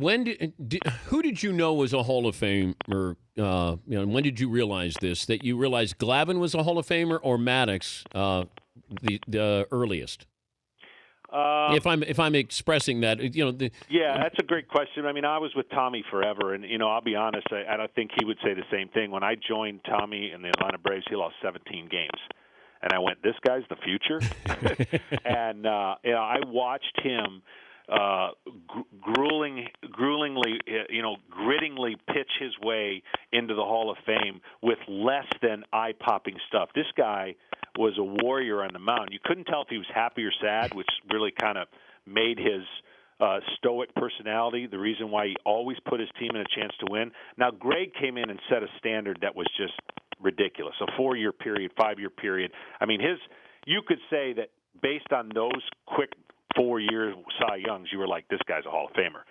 who did you know was a Hall of Famer? And when did you realize this? That you realized Glavine was a Hall of Famer or Maddux, the earliest? If I'm expressing that, Yeah, that's a great question. I mean, I was with Tommy forever, and I'll be honest, I don't think he would say the same thing. When I joined Tommy in the Atlanta Braves, he lost 17 games, and I went, "This guy's the future." And I watched him grittingly pitch his way into the Hall of Fame with less than eye-popping stuff. This guy was a warrior on the mound. You couldn't tell if he was happy or sad, which really kind of made his stoic personality the reason why he always put his team in a chance to win. Now, Greg came in and set a standard that was just ridiculous, a 4-year period, 5-year period. I mean, you could say that based on those quick 4-year Cy Youngs, you were like, this guy's a Hall of Famer.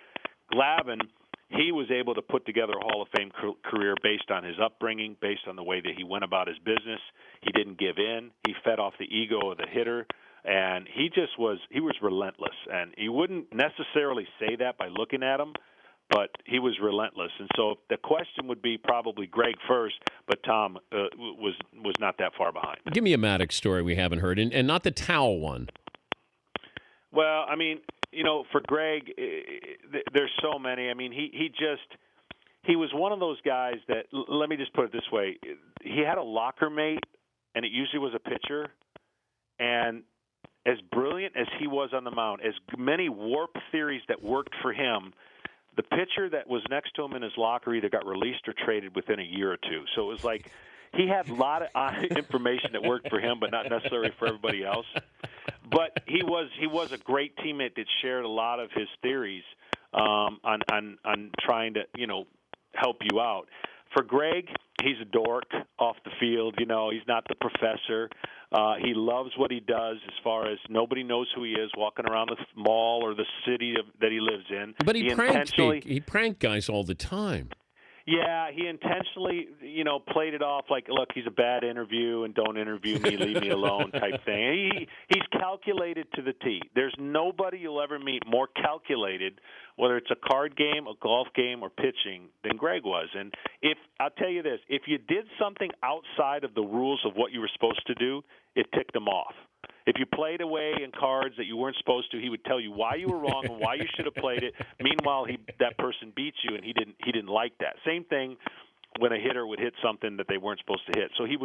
Glavine, he was able to put together a Hall of Fame career based on his upbringing, based on the way that he went about his business. He didn't give in. He fed off the ego of the hitter, and he was relentless. And he wouldn't necessarily say that by looking at him, but he was relentless. And so the question would be probably Greg first, but Tom was not that far behind. Give me a Maddux story we haven't heard, and not the towel one. Well, I mean, for Greg, there's so many. I mean, he was one of those guys that, let me just put it this way, he had a locker mate, and it usually was a pitcher, and as brilliant as he was on the mound, as many warp theories that worked for him, the pitcher that was next to him in his locker either got released or traded within a year or two. So it was like he had a lot of information that worked for him, but not necessarily for everybody else. But he was a great teammate that shared a lot of his theories on trying to help you out. For Greg, he's a dork off the field. He's not the professor. He loves what he does as far as nobody knows who he is walking around the mall or the city that he lives in. But he pranked guys all the time. Yeah, he intentionally, played it off like, look, he's a bad interview and don't interview me, leave me alone type thing. He's calculated to the T. There's nobody you'll ever meet more calculated, whether it's a card game, a golf game, or pitching, than Greg was. And I'll tell you this, if you did something outside of the rules of what you were supposed to do, it ticked him off. If you played away in cards that you weren't supposed to, he would tell you why you were wrong and why you should have played it. Meanwhile, that person beat you, and he didn't like that. Same thing when a hitter would hit something that they weren't supposed to hit. So he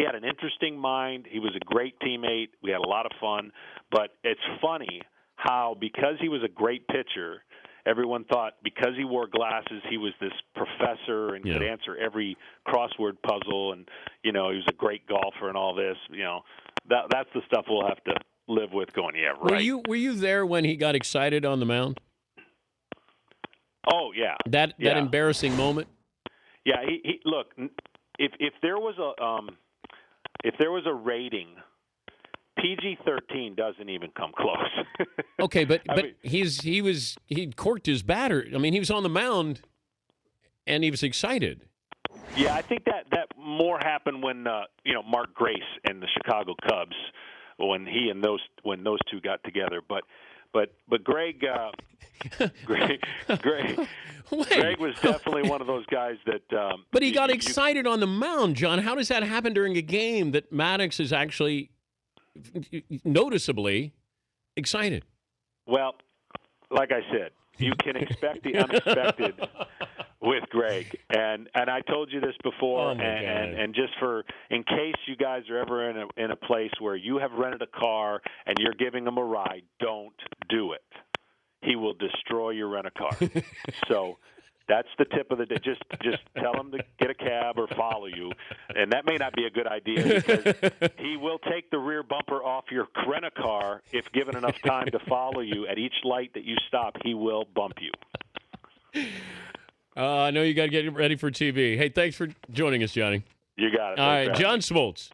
had an interesting mind. He was a great teammate. We had a lot of fun. But it's funny how, because he was a great pitcher, everyone thought because he wore glasses, he was this professor and could answer every crossword puzzle, and he was a great golfer and all this. That's the stuff we'll have to live with. Going, yeah, right. Were you there when he got excited on the mound? Oh yeah, that embarrassing moment. Yeah, he look. If there was a rating, PG-13 doesn't even come close. Okay, but he corked his batter. I mean, he was on the mound, and he was excited. Yeah, I think that more happened when Mark Grace and the Chicago Cubs, when those two got together. But Greg was definitely one of those guys that. But he got excited on the mound, John. How does that happen during a game that Maddux is actually noticeably excited? Well, like I said, you can expect the unexpected with Greg, and I told you this before, and just in case you guys are ever in a place where you have rented a car and you're giving him a ride, don't do it. He will destroy your rent-a-car. So that's the tip of the day. Just tell him to get a cab or follow you, and that may not be a good idea because he will take the rear bumper off your rent-a-car if given enough time to follow you. At each light that you stop, he will bump you. I know you got to get ready for TV. Hey, thanks for joining us, Johnny. You got it. All right, John Smoltz.